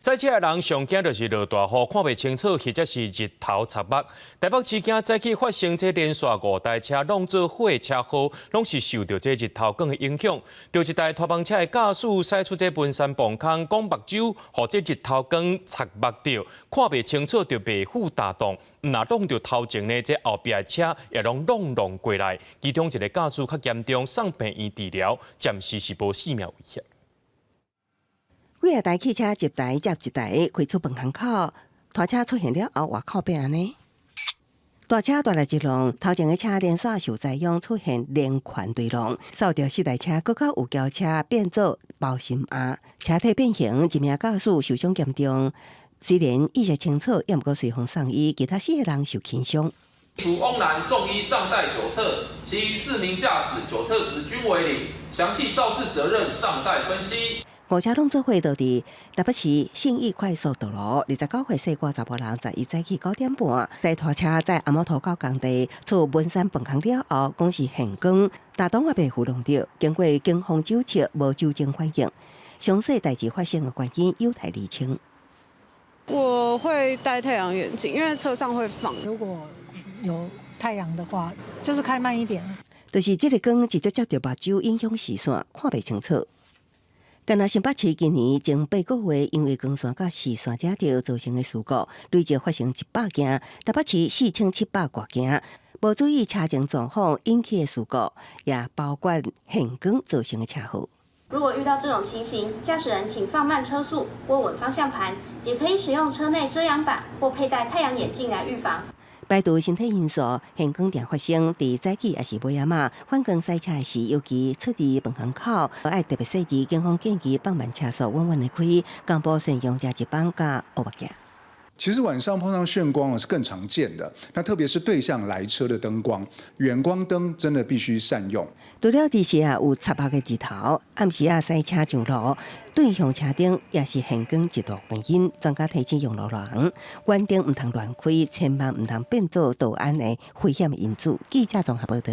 赛车的人上惊就是落大雨，看袂清楚，或者是日头擦目。台北市警早起发生这连续5台车弄做火的车祸，拢是受到这日头光的影响。就一台拖帮车的驾驶驶出这文山磅空，讲目睭，互这日头光擦目到，看袂清楚就被负打动。毋若弄到头前呢，这后壁的车也拢弄过来，其中一个驾驶较严重，送病院治疗，暂时是无性命危险。几台汽车一台接一台开出饭巷口，大车出现了后，外口变安尼。大车带来一浪，头前的车连续受灾殃，出现连环对浪，扫掉4台车，搁较有轿车变做包心鸭，车体变形，一名驾驶受伤严重。虽然意识清楚，也毋过随风送医，其他4个人受轻伤。处翁男送医尚待酒测，其余4名驾驶酒测值均为0，详细肇事责任尚待分析。5车弄做伙倒伫台北市信义快速道路，29岁姓郭查甫人，11早起9点半，在拖车在阿摩头到工地出文山饭巷了后，讲是现光，大东也被糊弄着，经过警方酒测无酒精反应，详细代志发生的原因有待厘清。我会戴太阳眼镜，因为车上会放。如果有太阳的话，就是开慢一点。就是这个光直接接到目睭，影响视线，看袂清楚。干那新北市今年前8个月，因为光线甲视线遮着造成的事故，累计发生100件，台北市4700多件。无注意车前状况引起的事故，也包括现光造成的车祸。如果遇到这种情形，驾驶人请放慢车速，握稳方向盘，也可以使用车内遮阳板或佩戴太阳眼镜来预防。排除身体因素，现光常发生伫早起也是尾仔晚反光塞车时，尤其出伫饭巷口，爱特别细致。警方建议放慢车速，稳稳的开，广播善用遮一帮加乌目镜。其实晚上碰上眩光是更常见的，那特别是对向来车的灯光，远光灯真的必须善用。除了伫时有擦目的日头，暗时塞车上路，对向车顶也是现光一大原因。专家提醒用路人，关灯唔通乱开，千万唔通变做道安的危险因子。记者综合报道。